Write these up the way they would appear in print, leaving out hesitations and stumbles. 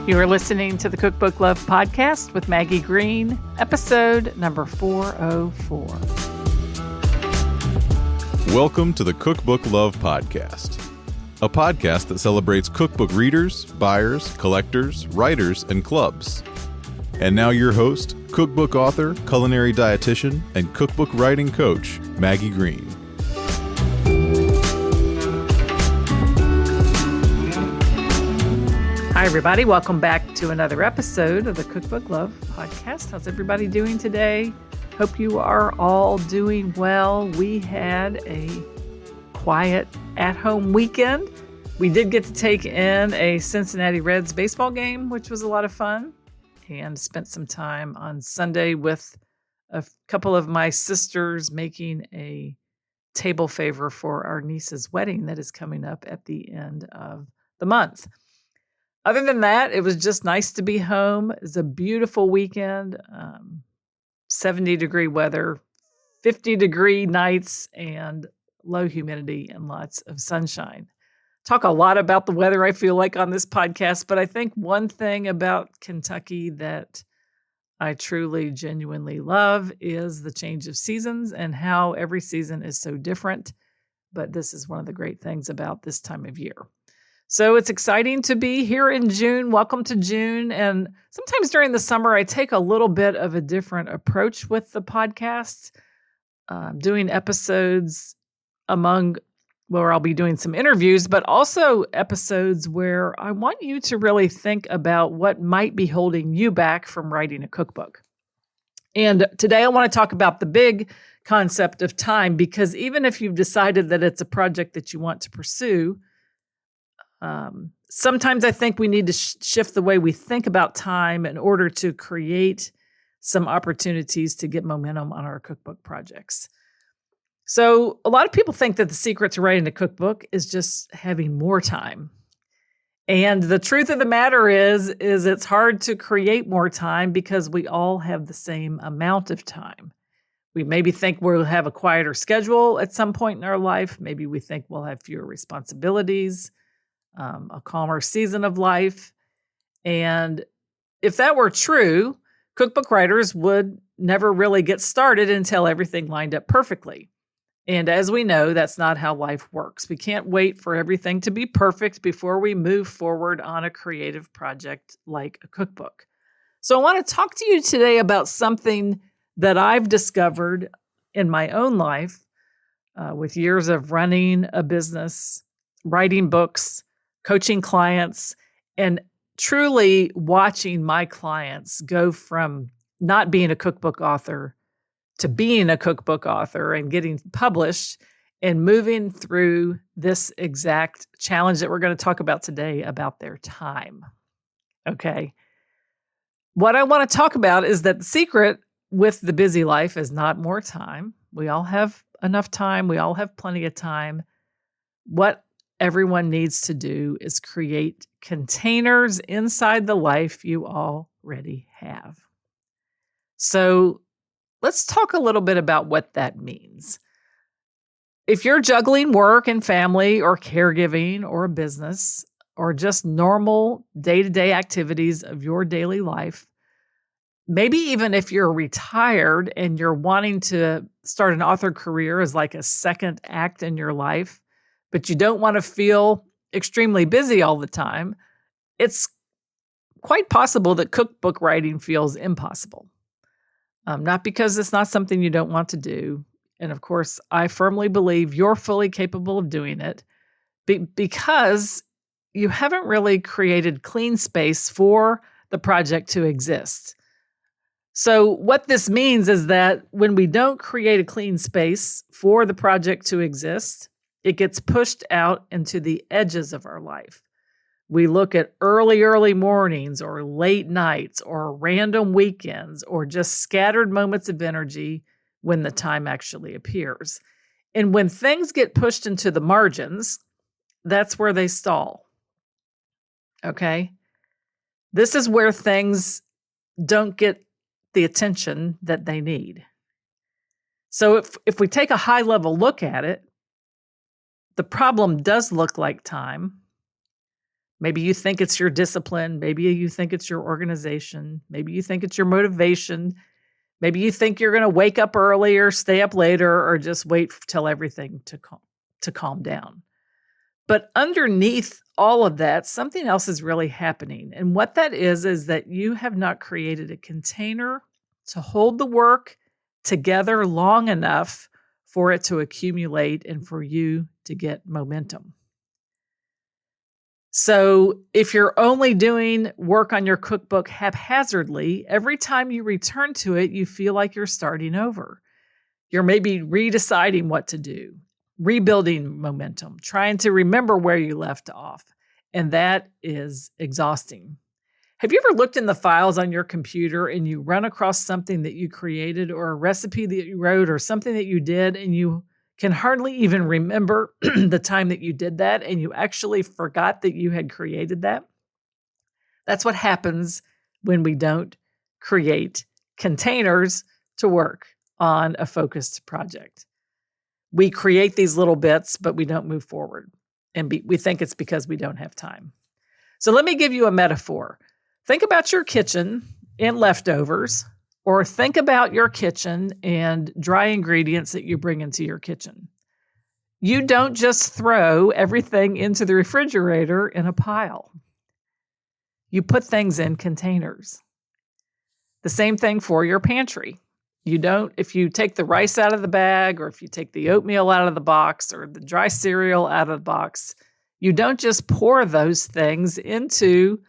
You are listening to the Cookbook Love Podcast with Maggie Green, episode number 404. Welcome to the Cookbook Love Podcast, a podcast that celebrates cookbook readers, buyers, collectors, writers, and clubs. And now your host, cookbook author, culinary dietitian, and cookbook writing coach, Maggie Green. Hi, everybody. Welcome back to another episode of the Cookbook Love Podcast. How's everybody doing today? Hope you are all doing well. We had a quiet at-home weekend. We did get to take in a Cincinnati Reds baseball game, which was a lot of fun, and spent some time on Sunday with a couple of my sisters making a table favor for our niece's wedding that is coming up at the end of the month. Other than that, it was just nice to be home. It was a beautiful weekend, 70-degree weather, 50-degree nights, and low humidity and lots of sunshine. Talk a lot about the weather, I feel like, on this podcast, but I think one thing about Kentucky that I truly, genuinely love is the change of seasons and how every season is so different. But this is one of the great things about this time of year. So it's exciting to be here in June. Welcome to June. And sometimes during the summer, I take a little bit of a different approach with the podcast, doing episodes where I'll be doing some interviews, but also episodes where I want you to really think about what might be holding you back from writing a cookbook. And today I want to talk about the big concept of time, because even if you've decided that it's a project that you want to pursue, sometimes I think we need to shift the way we think about time in order to create some opportunities to get momentum on our cookbook projects. So a lot of people think that the secret to writing a cookbook is just having more time. And the truth of the matter is it's hard to create more time because we all have the same amount of time. We maybe think we'll have a quieter schedule at some point in our life. Maybe we think we'll have fewer responsibilities, a calmer season of life. And if that were true, cookbook writers would never really get started until everything lined up perfectly. And as we know, that's not how life works. We can't wait for everything to be perfect before we move forward on a creative project like a cookbook. So I want to talk to you today about something that I've discovered in my own life with years of running a business, writing books, coaching clients, and truly watching my clients go from not being a cookbook author to being a cookbook author and getting published and moving through this exact challenge that we're going to talk about today about their time. Okay. What I want to talk about is that the secret with the busy life is not more time. We all have enough time. We all have plenty of time. What everyone needs to do is create containers inside the life you already have. So let's talk a little bit about what that means. If you're juggling work and family or caregiving or a business or just normal day-to-day activities of your daily life, maybe even if you're retired and you're wanting to start an author career as like a second act in your life, but you don't want to feel extremely busy all the time, it's quite possible that cookbook writing feels impossible. Not because it's not something you don't want to do. And of course, I firmly believe you're fully capable of doing it because you haven't really created clean space for the project to exist. So what this means is that when we don't create a clean space for the project to exist, it gets pushed out into the edges of our life. We look at early mornings or late nights or random weekends or just scattered moments of energy when the time actually appears. And when things get pushed into the margins, that's where they stall. Okay? This is where things don't get the attention that they need. So if we take a high-level look at it, the problem does look like time. Maybe you think it's your discipline. Maybe you think it's your organization. Maybe you think it's your motivation. Maybe you think you're going to wake up earlier, stay up later, or just wait till everything to calm down. But underneath all of that, something else is really happening. And what that is that you have not created a container to hold the work together long enough for it to accumulate and for you to get momentum. So if you're only doing work on your cookbook haphazardly, every time you return to it, you feel like you're starting over. You're maybe redeciding what to do, rebuilding momentum, trying to remember where you left off. And that is exhausting. Have you ever looked in the files on your computer and you run across something that you created or a recipe that you wrote or something that you did and you can hardly even remember the time that you did that and you actually forgot that you had created that? That's what happens when we don't create containers to work on a focused project. We create these little bits, but we don't move forward. And we think it's because we don't have time. So let me give you a metaphor. Think about your kitchen and leftovers, or think about your kitchen and dry ingredients that you bring into your kitchen. You don't just throw everything into the refrigerator in a pile. You put things in containers. The same thing for your pantry. If you take the rice out of the bag, or if you take the oatmeal out of the box, or the dry cereal out of the box, you don't just pour those things into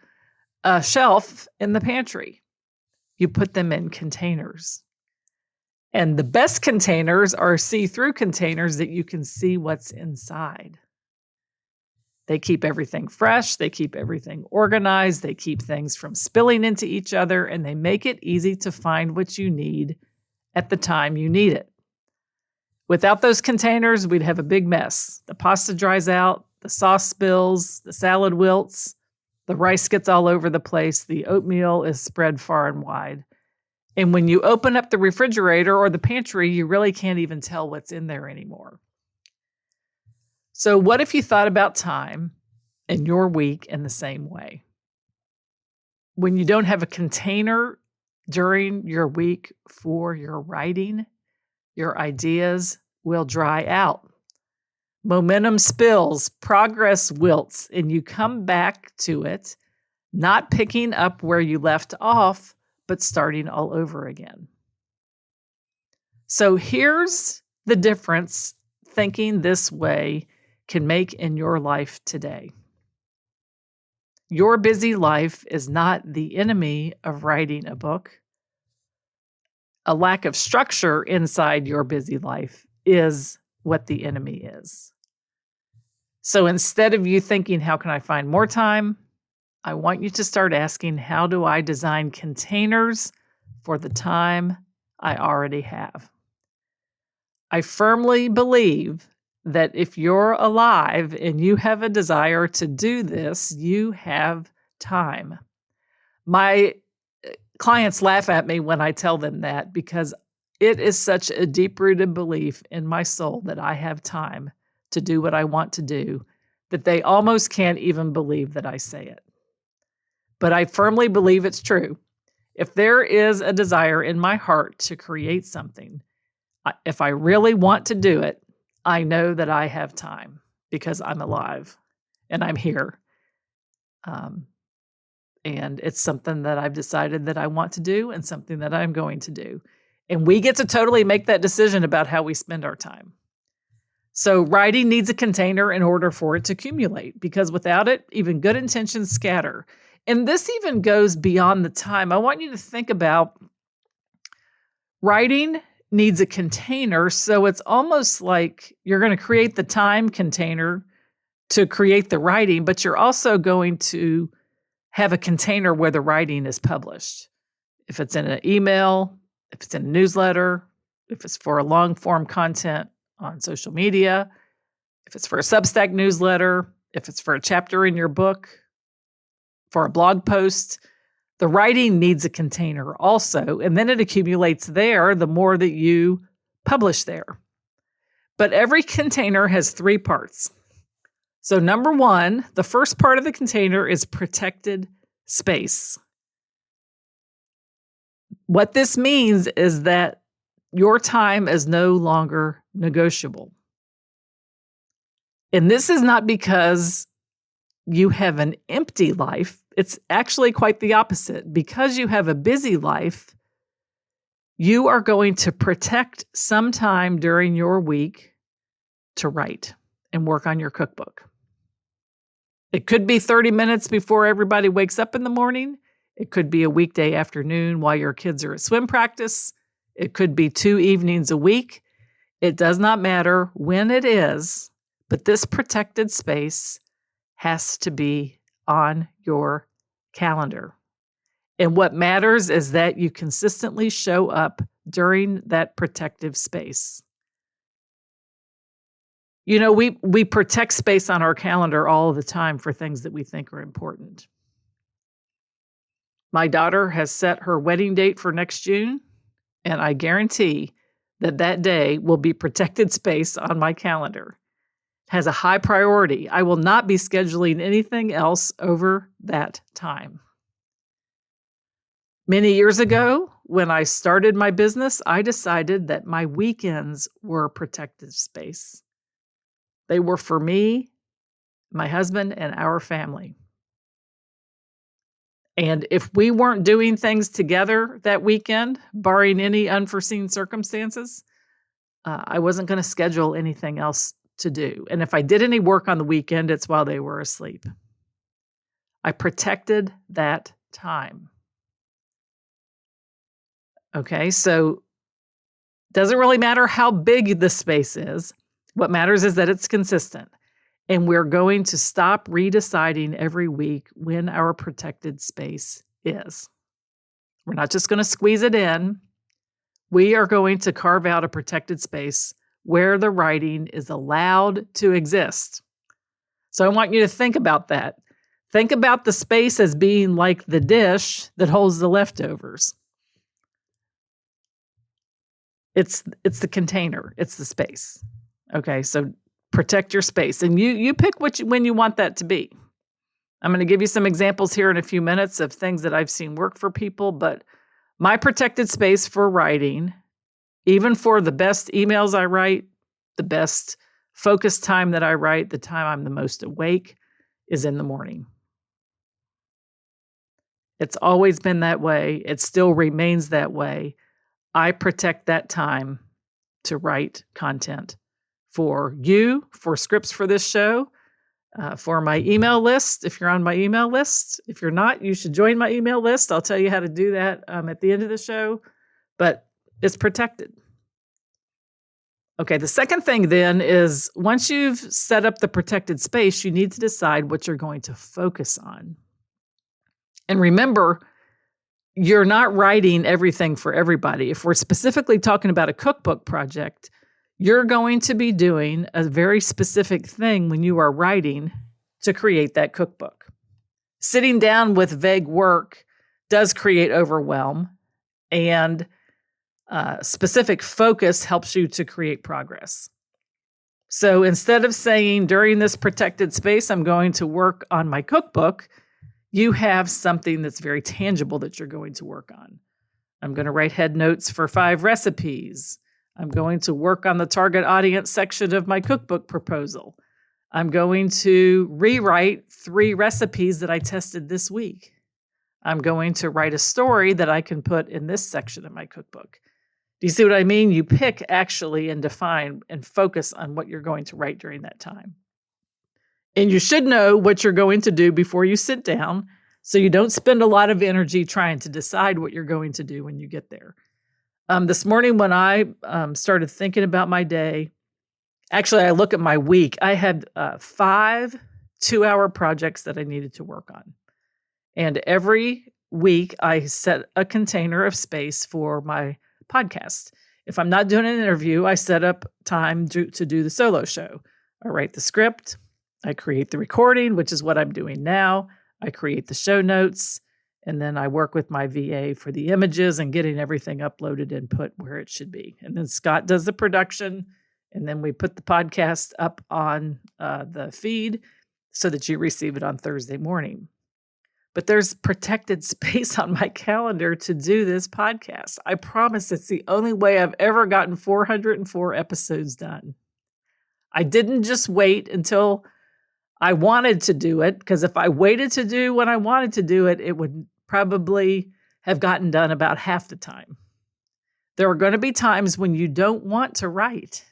a shelf in the pantry. You put them in containers. And the best containers are see-through containers that you can see what's inside. They keep everything fresh, they keep everything organized, they keep things from spilling into each other, and they make it easy to find what you need at the time you need it. Without those containers, we'd have a big mess. The pasta dries out, the sauce spills, the salad wilts, the rice gets all over the place, the oatmeal is spread far and wide. And when you open up the refrigerator or the pantry, you really can't even tell what's in there anymore. So what if you thought about time in your week in the same way? When you don't have a container during your week for your writing, your ideas will dry out. Momentum spills, progress wilts, and you come back to it, not picking up where you left off, but starting all over again. So here's the difference thinking this way can make in your life today. Your busy life is not the enemy of writing a book. A lack of structure inside your busy life is what the enemy is. So instead of you thinking, how can I find more time? I want you to start asking, how do I design containers for the time I already have? I firmly believe that if you're alive and you have a desire to do this, you have time. My clients laugh at me when I tell them that because it is such a deep-rooted belief in my soul that I have time to do what I want to do that they almost can't even believe that I say it. But I firmly believe it's true. If there is a desire in my heart to create something, if I really want to do it, I know that I have time because I'm alive and I'm here. And it's something that I've decided that I want to do and something that I'm going to do. And we get to totally make that decision about how we spend our time. So writing needs a container in order for it to accumulate, because without it, even good intentions scatter. And this even goes beyond the time. I want you to think about writing needs a container. So it's almost like you're going to create the time container to create the writing, but you're also going to have a container where the writing is published. If it's in an email, if it's in a newsletter, if it's for a long form content on social media, if it's for a Substack newsletter, if it's for a chapter in your book, for a blog post, the writing needs a container also, and then it accumulates there the more that you publish there. But every container has three parts. So number one, the first part of the container is protected space. What this means is that your time is no longer negotiable. And this is not because you have an empty life. It's actually quite the opposite. Because you have a busy life, you are going to protect some time during your week to write and work on your cookbook. It could be 30 minutes before everybody wakes up in the morning. It could be a weekday afternoon while your kids are at swim practice. It could be 2 evenings a week. It does not matter when it is, but this protected space has to be on your calendar. And what matters is that you consistently show up during that protective space. You know, we protect space on our calendar all the time for things that we think are important. My daughter has set her wedding date for next June, and I guarantee that that day will be protected space on my calendar. It has a high priority. I will not be scheduling anything else over that time. Many years ago, when I started my business, I decided that my weekends were protected space. They were for me, my husband, and our family. And if we weren't doing things together that weekend, barring any unforeseen circumstances, I wasn't going to schedule anything else to do. And if I did any work on the weekend, it's while they were asleep. I protected that time. Okay, so it doesn't really matter how big the space is. What matters is that it's consistent. And we're going to stop redeciding every week when our protected space is. We're not just going to squeeze it in. We are going to carve out a protected space where the writing is allowed to exist. So I want you to think about that. Think about the space as being like the dish that holds the leftovers. It's the container. It's the space. Okay, so protect your space. And you pick when you want that to be. I'm going to give you some examples here in a few minutes of things that I've seen work for people, but my protected space for writing, even for the best emails I write, the best focus time that I write, the time I'm the most awake, is in the morning. It's always been that way. It still remains that way. I protect that time to write content for you, for scripts for this show, for my email list, if you're on my email list. If you're not, you should join my email list. I'll tell you how to do that at the end of the show, but it's protected. Okay, the second thing then is once you've set up the protected space, you need to decide what you're going to focus on. And remember, you're not writing everything for everybody. If we're specifically talking about a cookbook project, you're going to be doing a very specific thing when you are writing to create that cookbook. Sitting down with vague work does create overwhelm, and specific focus helps you to create progress. So instead of saying during this protected space, I'm going to work on my cookbook, you have something that's very tangible that you're going to work on. I'm going to write head notes for 5 recipes. I'm going to work on the target audience section of my cookbook proposal. I'm going to rewrite 3 recipes that I tested this week. I'm going to write a story that I can put in this section of my cookbook. Do you see what I mean? You pick actually and define and focus on what you're going to write during that time. And you should know what you're going to do before you sit down, so you don't spend a lot of energy trying to decide what you're going to do when you get there. This morning when I started thinking about my day, actually I look at my week, I had 5 2-hour projects that I needed to work on. And every week I set a container of space for my podcast. If I'm not doing an interview, I set up time to do the solo show. I write the script, I create the recording, which is what I'm doing now. I create the show notes, and then I work with my VA for the images and getting everything uploaded and put where it should be. And then Scott does the production, And then we put the podcast up on the feed so that you receive it on Thursday morning. But there's protected space on my calendar to do this podcast. I promise it's the only way I've ever gotten 404 episodes done. I didn't just wait until I wanted to do it, because if I waited to do when I wanted to do it, it would probably have gotten done about half the time. There are going to be times when you don't want to write,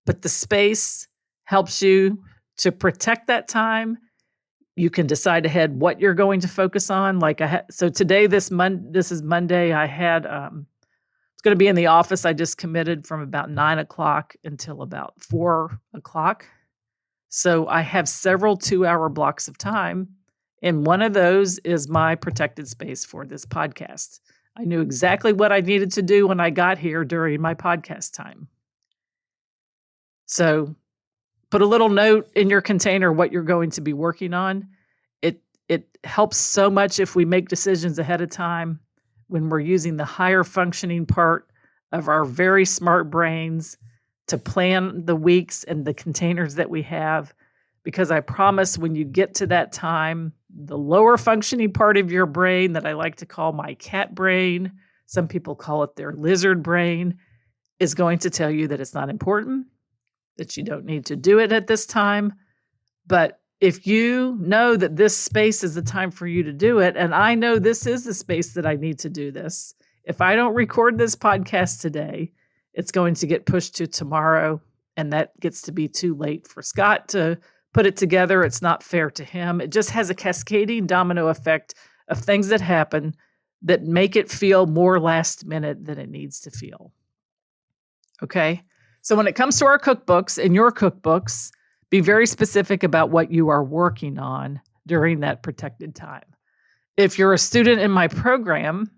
but the space helps you to protect that time. You can decide ahead what you're going to focus on. So today, this is Monday. I had it's going to be in the office. I just committed from about 9 o'clock until about 4 o'clock. So I have several 2-hour blocks of time, and one of those is my protected space for this podcast. I knew exactly what I needed to do when I got here during my podcast time. So put a little note in your container what you're going to be working on. It helps so much if we make decisions ahead of time when we're using the higher functioning part of our very smart brains to plan the weeks and the containers that we have. Because I promise when you get to that time, the lower functioning part of your brain that I like to call my cat brain, some people call it their lizard brain, is going to tell you that it's not important, that you don't need to do it at this time. But if you know that this space is the time for you to do it, and I know this is the space that I need to do this, if I don't record this podcast today, it's going to get pushed to tomorrow, and that gets to be too late for Scott to put it together. It's not fair to him. It just has a cascading domino effect of things that happen that make it feel more last minute than it needs to feel. Okay? So when it comes to our cookbooks and your cookbooks, be very specific about what you are working on during that protected time. If you're a student in my program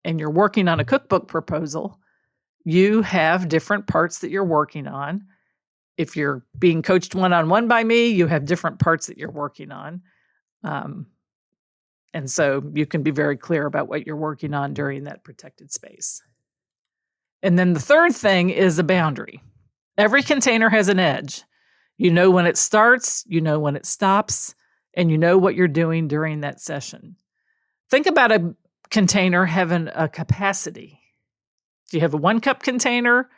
and you're working on a cookbook proposal, you have different parts that you're working on. If you're being coached one-on-one by me, you have different parts that you're working on. And so you can be very clear about what you're working on during that protected space. And then the third thing is a boundary. Every container has an edge. You know when it starts, you know when it stops, and you know what you're doing during that session. Think about a container having a capacity. Do you have a 1-cup container?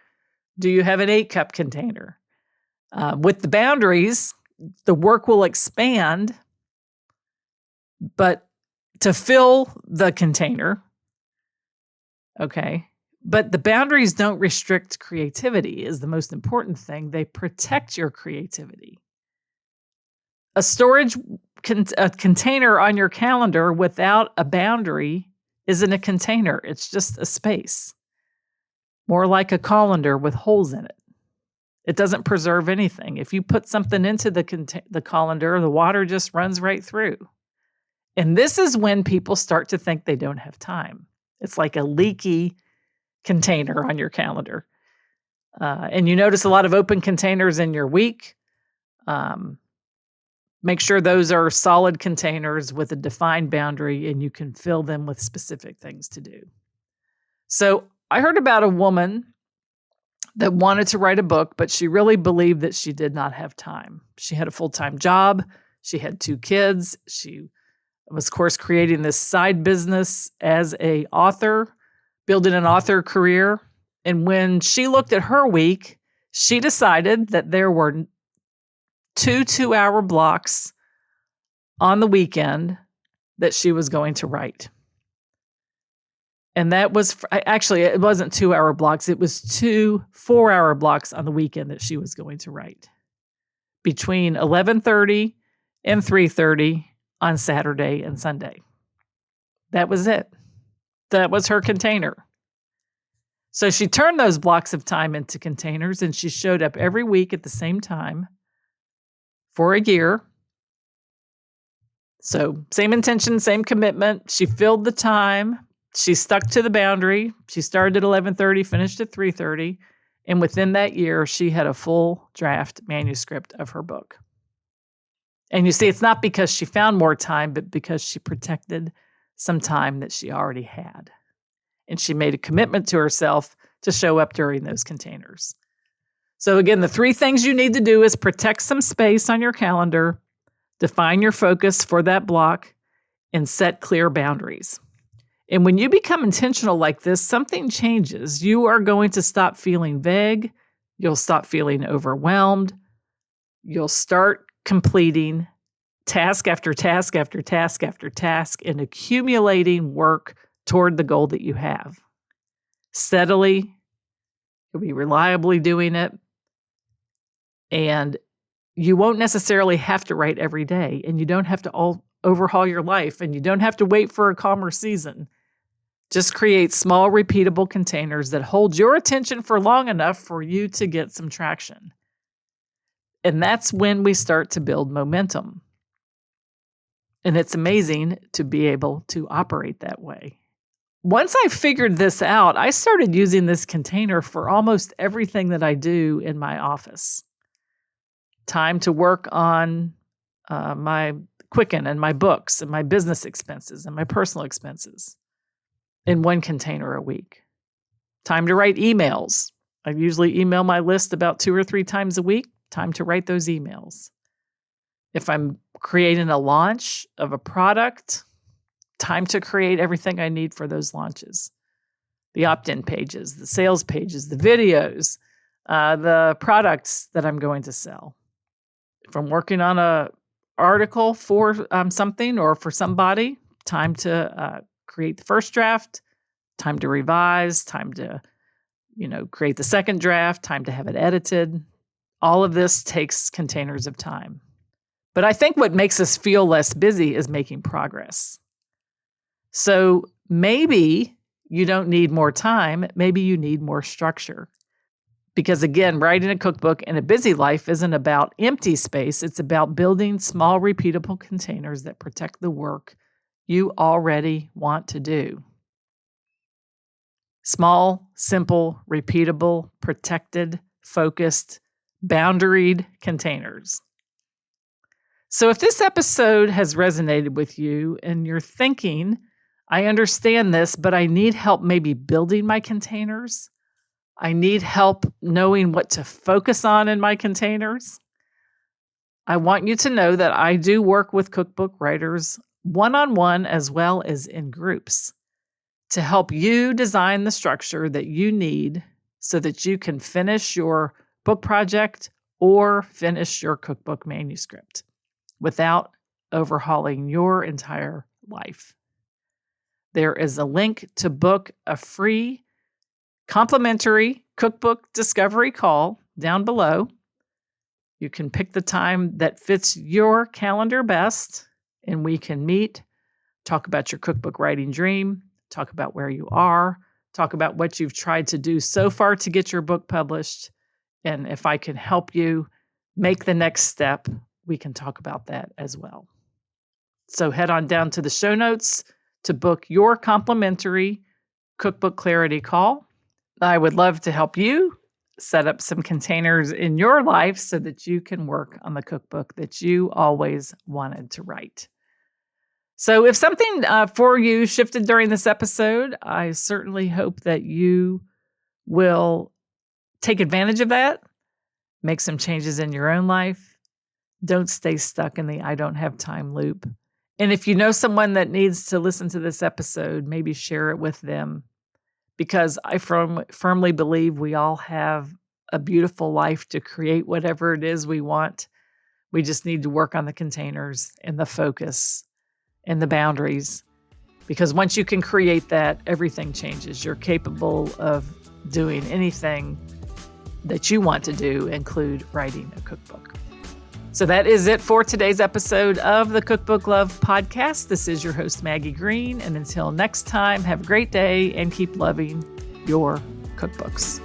Do you have an 8-cup container? With the boundaries, the work will expand, but to fill the container, okay, but the boundaries don't restrict creativity is the most important thing. They protect your creativity. A storage container on your calendar without a boundary isn't a container. It's just a space. More like a colander with holes in it. It doesn't preserve anything. If you put something into the colander, the water just runs right through. And this is when people start to think they don't have time. It's like a leaky container on your calendar. And you notice a lot of open containers in your week. Make sure those are solid containers with a defined boundary and you can fill them with specific things to do. So I heard about a woman that wanted to write a book, but she really believed that she did not have time. She had a full-time job. She had 2 kids. She was, of course, creating this side business as an author, building an author career. And when she looked at her week, she decided that there were 2 2-hour blocks on the weekend that she was going to write. And that was, actually, it wasn't 2-hour blocks. It was 2 4-hour blocks on the weekend that she was going to write between 11:30 and 3:30 on Saturday and Sunday. That was it. That was her container. So she turned those blocks of time into containers, and she showed up every week at the same time for a year. So same intention, same commitment. She filled the time. She stuck to the boundary. She started at 11:30, finished at 3:30. And within that year, she had a full draft manuscript of her book. And you see, it's not because she found more time, but because she protected some time that she already had. And she made a commitment to herself to show up during those containers. So again, the 3 things you need to do is protect some space on your calendar, define your focus for that block, and set clear boundaries. And when you become intentional like this, something changes. You are going to stop feeling vague. You'll stop feeling overwhelmed. You'll start completing task after task after task after task and accumulating work toward the goal that you have. Steadily, you'll be reliably doing it. And you won't necessarily have to write every day, and you don't have to overhaul your life, and you don't have to wait for a calmer season. Just create small, repeatable containers that hold your attention for long enough for you to get some traction. And that's when we start to build momentum. And it's amazing to be able to operate that way. Once I figured this out, I started using this container for almost everything that I do in my office. Time to work on my Quicken and my books and my business expenses and my personal expenses in one container a week. Time to write emails. I usually email my list about 2 or 3 times a week. Time to write those emails. If I'm creating a launch of a product, time to create everything I need for those launches. The opt-in pages, the sales pages, the videos, the products that I'm going to sell. If I'm working on an article for something or for somebody, time to create the first draft, time to revise, time to, create the second draft, time to have it edited. All of this takes containers of time. But I think what makes us feel less busy is making progress. So maybe you don't need more time, maybe you need more structure. Because again, writing a cookbook in a busy life isn't about empty space. It's about building small, repeatable containers that protect the work you already want to do. Small, simple, repeatable, protected, focused, boundaried containers. So if this episode has resonated with you and you're thinking, I understand this, but I need help maybe building my containers, I need help knowing what to focus on in my containers, I want you to know that I do work with cookbook writers one-on-one as well as in groups to help you design the structure that you need so that you can finish your book project or finish your cookbook manuscript without overhauling your entire life. There is a link to book a free complimentary cookbook discovery call down below. You can pick the time that fits your calendar best, and we can meet, talk about your cookbook writing dream, talk about where you are, talk about what you've tried to do so far to get your book published, and if I can help you make the next step, we can talk about that as well. So head on down to the show notes to book your complimentary cookbook clarity call. I would love to help you set up some containers in your life so that you can work on the cookbook that you always wanted to write. So if something for you shifted during this episode, I certainly hope that you will take advantage of that, make some changes in your own life. Don't stay stuck in the I don't have time loop. And if you know someone that needs to listen to this episode, maybe share it with them. Because I firmly believe we all have a beautiful life to create whatever it is we want. We just need to work on the containers and the focus and the boundaries. Because once you can create that, everything changes. You're capable of doing anything that you want to do, include writing a cookbook. So that is it for today's episode of the Cookbook Love Podcast. This is your host, Maggie Green. And until next time, have a great day and keep loving your cookbooks.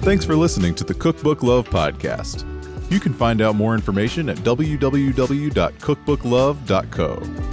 Thanks for listening to the Cookbook Love Podcast. You can find out more information at www.cookbooklove.co.